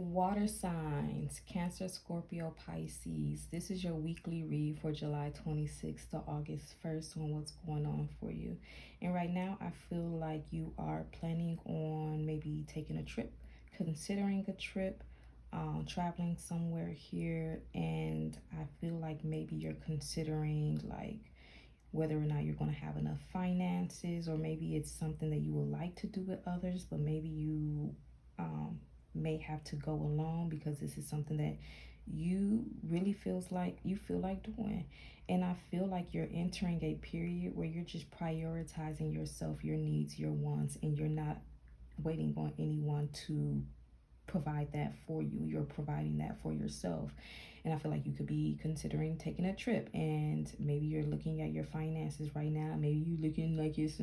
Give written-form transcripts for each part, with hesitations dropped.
Water signs, Cancer, Scorpio, Pisces. This is your weekly read for July 26th to August 1st on what's going on for you. And right now, I feel like you are planning on maybe taking a trip, considering a trip, traveling somewhere here. And I feel like maybe you're considering like whether or not you're going to have enough finances, or maybe it's something that you would like to do with others, but maybe you may have to go alone because this is something that you really feels like you feel like doing. And I feel like you're entering a period where you're just prioritizing yourself, your needs, your wants, and you're not waiting on anyone to provide that for you. You're providing that for yourself. And I feel like you could be considering taking a trip, and maybe you're looking at your finances right now. Maybe you looking like it's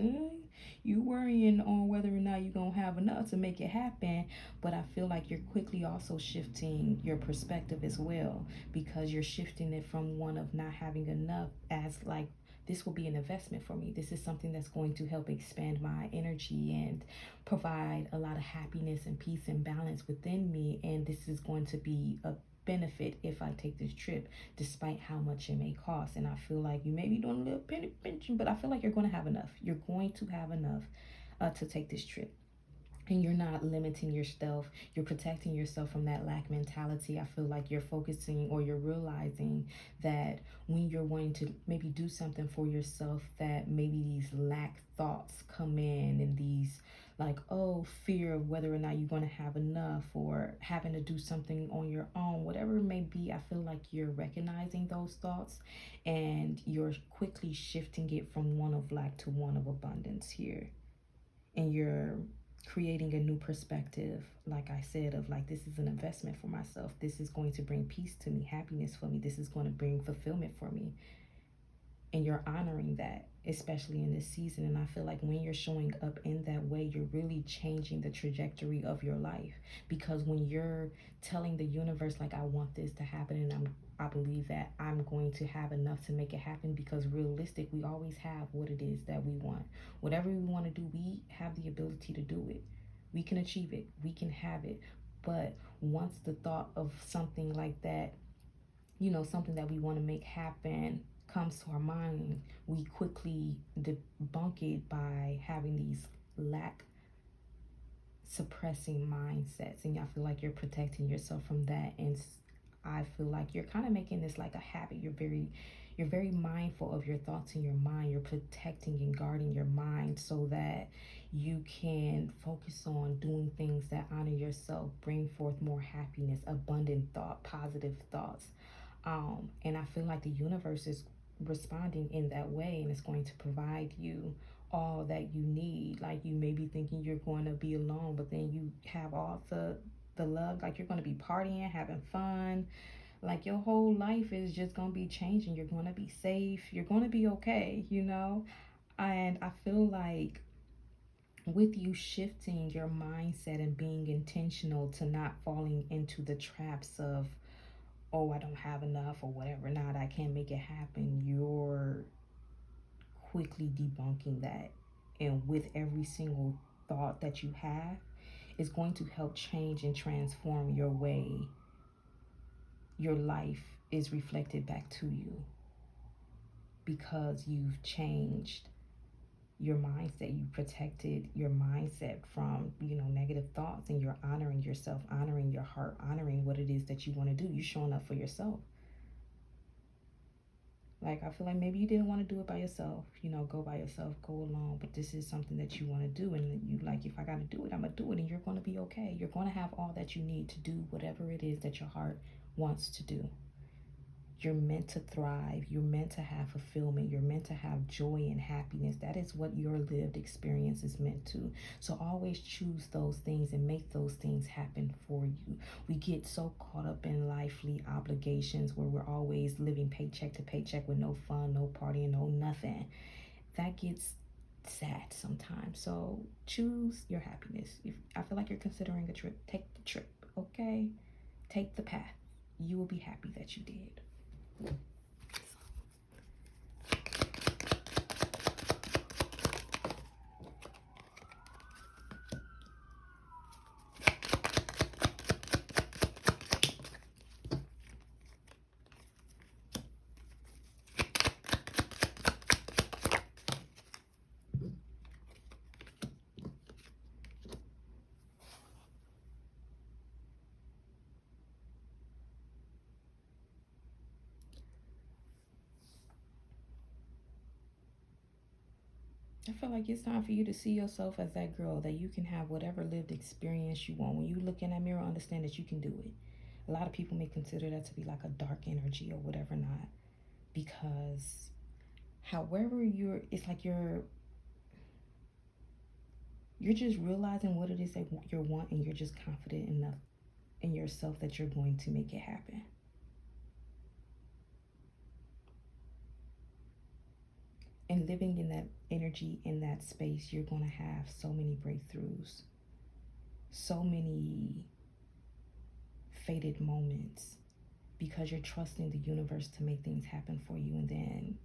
you worrying on whether or not you're gonna have enough to make it happen. But I feel like you're quickly also shifting your perspective as well, because you're shifting it from one of not having enough as like, this will be an investment for me. This is something that's going to help expand my energy and provide a lot of happiness and peace and balance within me. And this is going to be a benefit if I take this trip, despite how much it may cost. And I feel like you may be doing a little penny pinching, but I feel like you're going to have enough. You're going to have enough to take this trip. And you're not limiting yourself. You're protecting yourself from that lack mentality. I feel like you're focusing, or you're realizing that when you're wanting to maybe do something for yourself, that maybe these lack thoughts come in, and these like, oh, fear of whether or not you're going to have enough, or having to do something on your own, whatever it may be. I feel like you're recognizing those thoughts, and you're quickly shifting it from one of lack to one of abundance here. And you're creating a new perspective, like I said, of like, this is an investment for myself. This is going to bring peace to me, happiness for me. This is going to bring fulfillment for me. And you're honoring that, especially in this season. And I feel like when you're showing up in that way, you're really changing the trajectory of your life. Because when you're telling the universe, like, I want this to happen, and I believe that I'm going to have enough to make it happen, because realistic, we always have what it is that we want. Whatever we want to do, we have the ability to do it. We can achieve it. We can have it. But once the thought of something like that, something that we want to make happen, comes to our mind, we quickly debunk it by having these lack suppressing mindsets. And I feel like you're protecting yourself from that. And I feel like you're kind of making this like a habit. You're very mindful of your thoughts in your mind. You're protecting and guarding your mind so that you can focus on doing things that honor yourself, bring forth more happiness, abundant thought, positive thoughts. And I feel like the universe is responding in that way, and it's going to provide you all that you need. Like, you may be thinking you're going to be alone, but then you have all the love. Like, you're going to be partying, having fun. Like, your whole life is just going to be changing. You're going to be safe. You're going to be okay, And I feel like with you shifting your mindset and being intentional to not falling into the traps of, oh, I don't have enough or whatever, not, I can't make it happen, you're quickly debunking that. And with every single thought that you have, is going to help change and transform your way your life is reflected back to you, because you've changed your mindset. You protected your mindset from, negative thoughts, and you're honoring yourself, honoring your heart, honoring what it is that you want to do. You're showing up for yourself. Like, I feel like maybe you didn't want to do it by yourself, go by yourself, go alone, but this is something that you want to do, and you like, if I got to do it, I'm going to do it, and you're going to be okay. You're going to have all that you need to do whatever it is that your heart wants to do. You're meant to thrive. You're meant to have fulfillment. You're meant to have joy and happiness. That is what your lived experience is meant to. So always choose those things and make those things happen for you. We get so caught up in lively obligations where we're always living paycheck to paycheck with no fun, no partying, no nothing. That gets sad sometimes. So choose your happiness. If I feel like you're considering a trip, take the trip, okay? Take the path. You will be happy that you did. I feel like it's time for you to see yourself as that girl, that you can have whatever lived experience you want. When you look in that mirror, understand that you can do it. A lot of people may consider that to be like a dark energy or whatever, not, because however it's like you're just realizing what it is that you're wanting. You're just confident enough in yourself that you're going to make it happen. And living in that energy, in that space, you're going to have so many breakthroughs, so many fated moments, because you're trusting the universe to make things happen for you. And then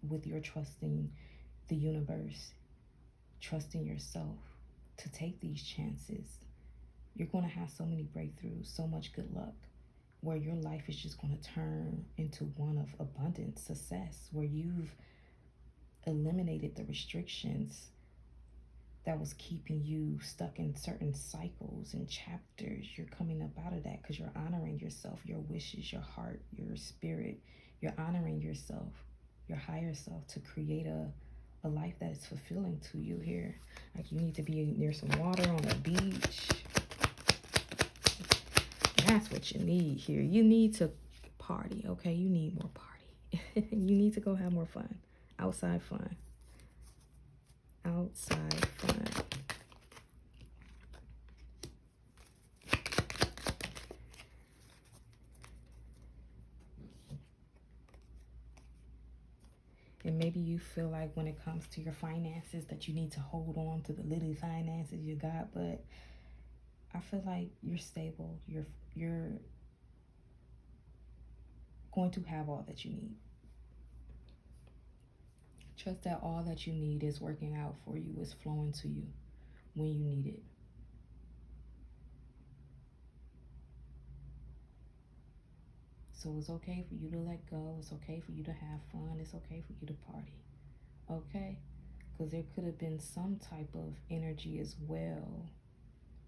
with your trusting the universe, trusting yourself to take these chances, you're going to have so many breakthroughs, so much good luck, where your life is just going to turn into one of abundant success, where you've eliminated the restrictions that was keeping you stuck in certain cycles and chapters. You're coming up out of that because you're honoring yourself, your wishes, your heart, your spirit. You're honoring yourself, your higher self, to create a life that is fulfilling to you here. Like, you need to be near some water, on a beach. That's what you need here. You need to party, okay? You need more party. You need to go have more fun. Outside fun. Outside fun. And maybe you feel like when it comes to your finances that you need to hold on to the little finances you got, but I feel like you're stable. You're going to have all that you need. Trust that all that you need is working out for you, is flowing to you when you need it. So it's okay for you to let go. It's okay for you to have fun. It's okay for you to party. Okay? Because there could have been some type of energy as well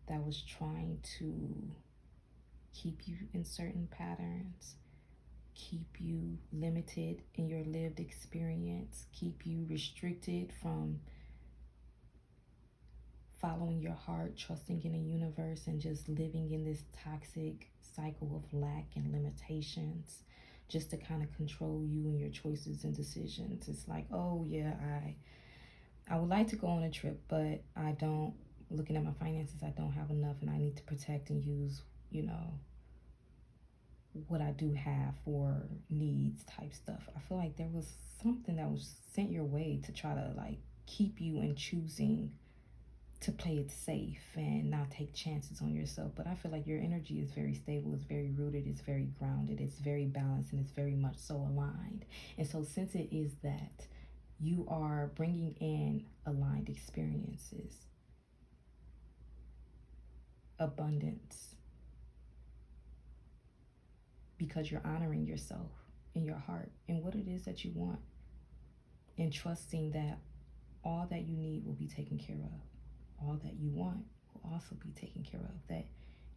that was trying to keep you in certain patterns, keep you limited in your lived experience, keep you restricted from following your heart, trusting in the universe, and just living in this toxic cycle of lack and limitations, just to kind of control you and your choices and decisions. It's like, oh yeah, I would like to go on a trip, but I don't. Looking at my finances, I don't have enough, and I need to protect and use, what I do have for needs type stuff. I feel like there was something that was sent your way to try to like keep you in choosing to play it safe and not take chances on yourself. But I feel like your energy is very stable, it's very rooted, it's very grounded, it's very balanced, and it's very much so aligned. And so since it is that, you are bringing in aligned experiences, abundance, because you're honoring yourself in your heart and what it is that you want, and trusting that all that you need will be taken care of. All that you want will also be taken care of. That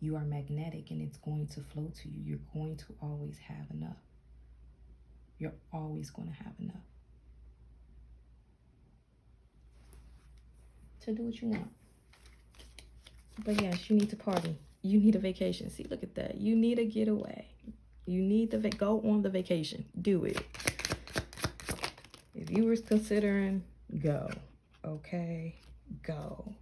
you are magnetic and it's going to flow to you. You're going to always have enough. You're always going to have enough to do what you want. But yes, you need to party. You need a vacation. See, look at that. You need a getaway. You need to go on the vacation. Do it. If you were considering, go. Okay? Go.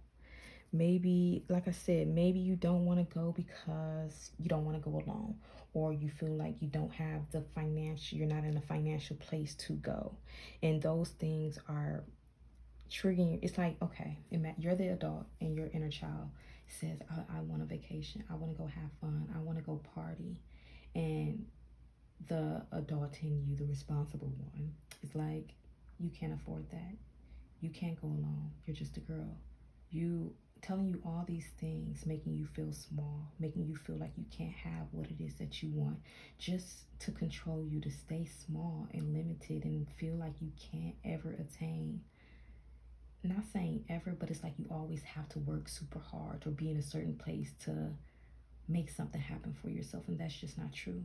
Maybe, like I said, maybe you don't want to go because you don't want to go alone, or you feel like you don't have the financial, you're not in a financial place to go. And those things are triggering. It's like, okay, you're the adult and your inner child says, I want a vacation. I want to go have fun. I want to go party. And the adult in you, the responsible one, is like, you can't afford that. You can't go alone. You're just a girl. You telling you all these things, making you feel small, making you feel like you can't have what it is that you want, just to control you, to stay small and limited and feel like you can't ever attain. Not saying ever, but it's like you always have to work super hard or be in a certain place to make something happen for yourself, and that's just not true.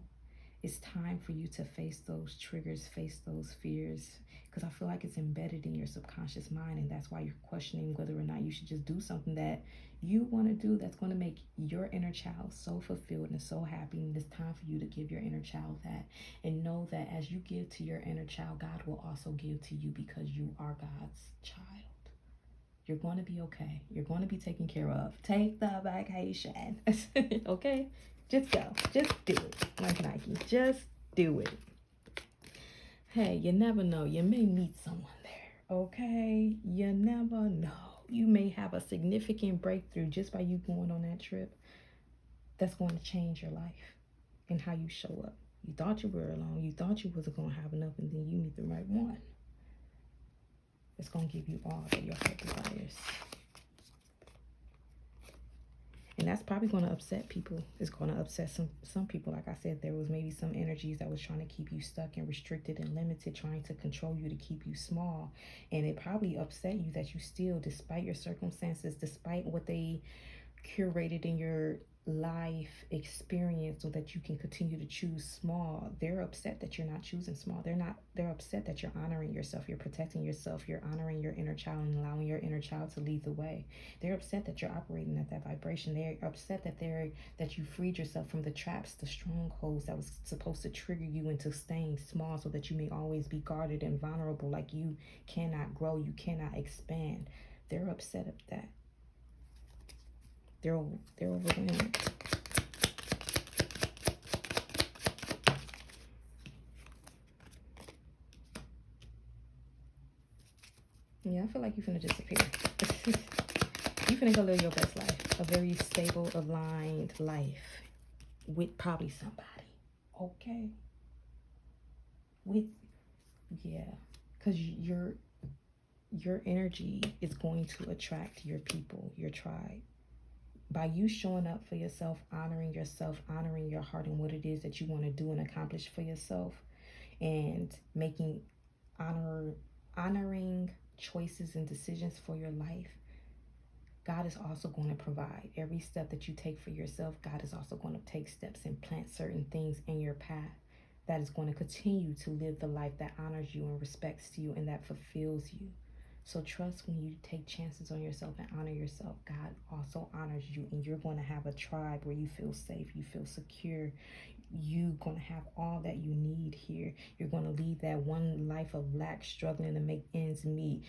It's time for you to face those triggers, face those fears, because I feel like it's embedded in your subconscious mind, and that's why you're questioning whether or not you should just do something that you want to do that's going to make your inner child so fulfilled and so happy. And it's time for you to give your inner child that, and know that as you give to your inner child, God will also give to you, because you are God's child. You're going to be okay. You're going to be taken care of. Take the vacation. Okay? Just go. Just do it. Like Nike. Just do it. Hey, you never know. You may meet someone there. Okay? You never know. You may have a significant breakthrough just by you going on that trip that's going to change your life and how you show up. You thought you were alone. You thought you wasn't going to have enough, and then you meet the right one. It's going to give you all that your heart desires. And that's probably going to upset people. It's going to upset some people. Like I said, there was maybe some energies that was trying to keep you stuck and restricted and limited, trying to control you to keep you small. And it probably upset you that you still, despite your circumstances, despite what they curated in your life experience so that you can continue to choose small, they're upset that you're not choosing small. They're upset that you're honoring yourself, you're protecting yourself, you're honoring your inner child and allowing your inner child to lead the way. They're upset that you're operating at that vibration. They're upset that you freed yourself from the traps, the strongholds that was supposed to trigger you into staying small so that you may always be guarded and vulnerable, like you cannot grow, you cannot expand. They're upset at that. They're overwhelmed. Yeah, I feel like you're finna disappear. You finna go live your best life. A very stable, aligned life with probably somebody. Okay? Yeah. Because your energy is going to attract your people, your tribe. By you showing up for yourself, honoring your heart and what it is that you want to do and accomplish for yourself, and making honoring choices and decisions for your life, God is also going to provide. Every step that you take for yourself, God is also going to take steps and plant certain things in your path that is going to continue to live the life that honors you and respects you and that fulfills you. So trust, when you take chances on yourself and honor yourself, God also honors you, and you're going to have a tribe where you feel safe, you feel secure. You're going to have all that you need here. You're going to leave that one life of lack, struggling to make ends meet,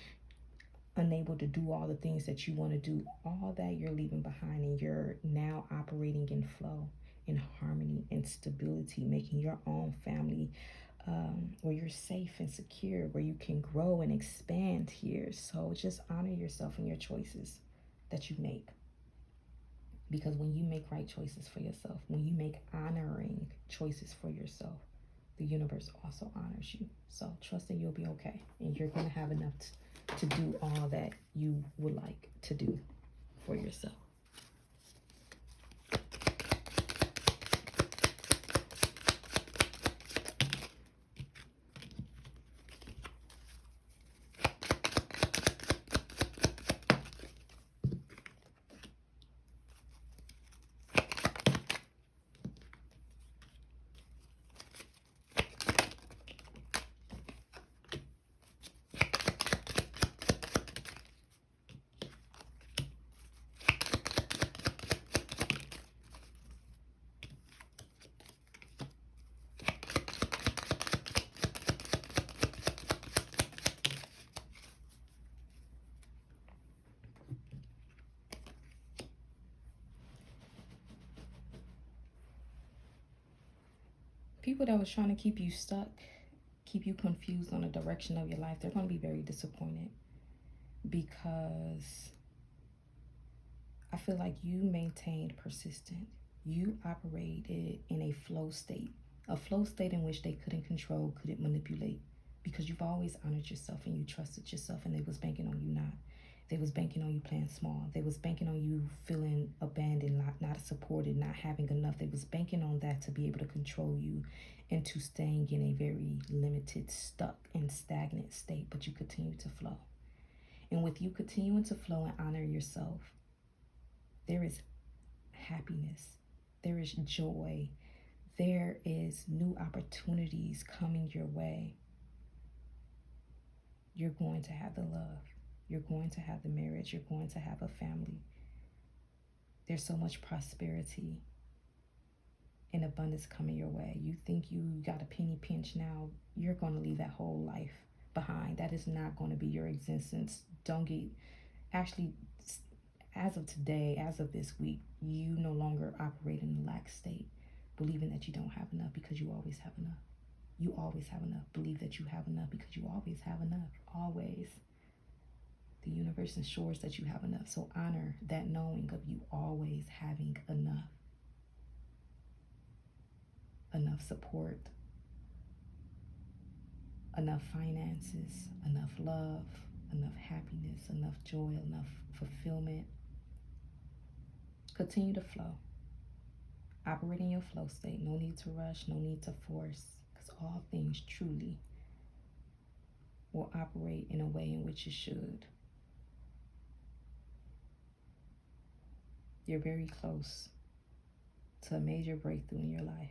unable to do all the things that you want to do. All that you're leaving behind, and you're now operating in flow, in harmony, and stability, making your own family, where you're safe and secure, where you can grow and expand here. So just honor yourself and your choices that you make. Because when you make right choices for yourself, when you make honoring choices for yourself, the universe also honors you. So trust that you'll be okay, and you're going to have enough to do all that you would like to do for yourself. People that was trying to keep you stuck, keep you confused on the direction of your life, they're going to be very disappointed, because I feel like you maintained persistent. You operated in a flow state in which they couldn't control, couldn't manipulate, because you've always honored yourself and you trusted yourself, and they was banking on you not. They was banking on you playing small. They was banking on you feeling abandoned, not supported, not having enough. They was banking on that to be able to control you into staying in a very limited, stuck, and stagnant state. But you continue to flow. And with you continuing to flow and honor yourself, there is happiness, there is joy, There is new opportunities coming your way. You're going to have the love. You're going to have the marriage. You're going to have a family. There's so much prosperity and abundance coming your way. You think you got a penny pinch now, you're going to leave that whole life behind. That is not going to be your existence. Don't get, actually, as of today, as of this week, you no longer operate in a lack state, believing that you don't have enough because you always have enough. You always have enough. Believe that you have enough because you always have enough. Always. The universe ensures that you have enough. So honor that knowing of you always having enough. Enough support, enough finances, enough love, enough happiness, enough joy, enough fulfillment. Continue to flow. Operate in your flow state. No need to rush, no need to force, because all things truly will operate in a way in which it should. You're very close to a major breakthrough in your life.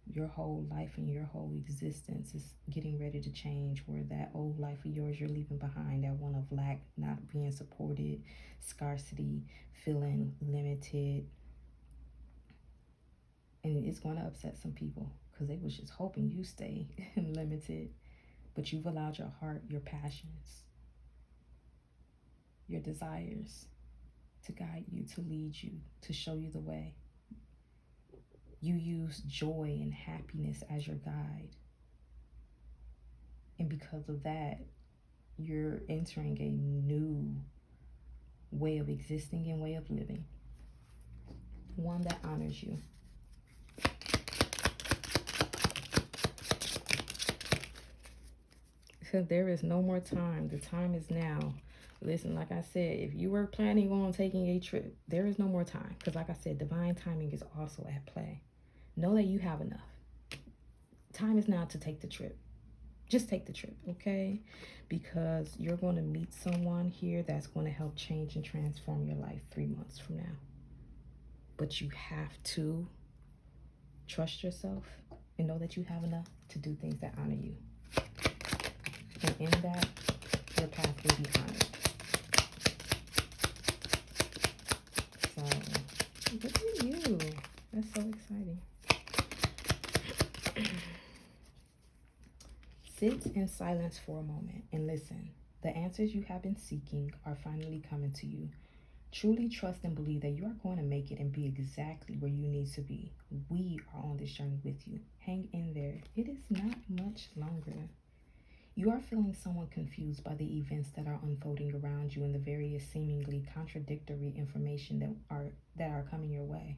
Your whole life and your whole existence is getting ready to change, where that old life of yours you're leaving behind, that one of lack, not being supported, scarcity, feeling limited. And it's going to upset some people because they was just hoping you stay limited. But you've allowed your heart, your passions, your desires to guide you, to lead you, to show you the way. You use joy and happiness as your guide. And because of that, you're entering a new way of existing and way of living. One that honors you. So there is no more time. The time is now. Listen, like I said, if you were planning on taking a trip, there is no more time. Because like I said, divine timing is also at play. Know that you have enough. Time is now to take the trip. Just take the trip, okay? Because you're going to meet someone here that's going to help change and transform your life 3 months from now. But you have to trust yourself and know that you have enough to do things that honor you. And in that, your path will be honored. So, look at you. That's so exciting. Sit in silence for a moment and listen. The answers you have been seeking are finally coming to you. Truly trust and believe that you are going to make it and be exactly where you need to be. We are on this journey with you. Hang in there. It is not much longer. You are feeling somewhat confused by the events that are unfolding around you and the various seemingly contradictory information that are coming your way.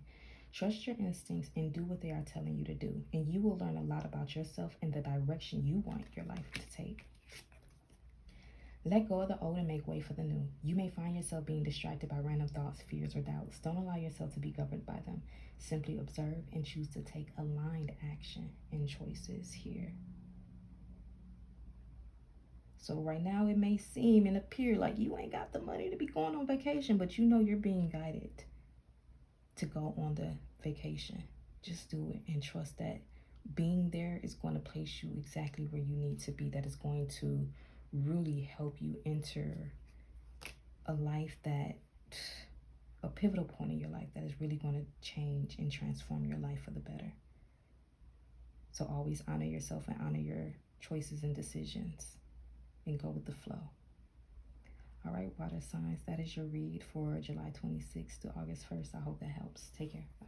Trust your instincts and do what they are telling you to do, and you will learn a lot about yourself and the direction you want your life to take. Let go of the old and make way for the new. You may find yourself being distracted by random thoughts, fears, or doubts. Don't allow yourself to be governed by them. Simply observe and choose to take aligned action and choices here. So right now it may seem and appear like you ain't got the money to be going on vacation, but you know you're being guided to go on the vacation. Just do it and trust that being there is going to place you exactly where you need to be. That is going to really help you enter a life a pivotal point in your life that is really going to change and transform your life for the better. So always honor yourself and honor your choices and decisions and go with the flow. All right, water signs, that is your read for July 26th to August 1st. I hope that helps. Take care. Bye.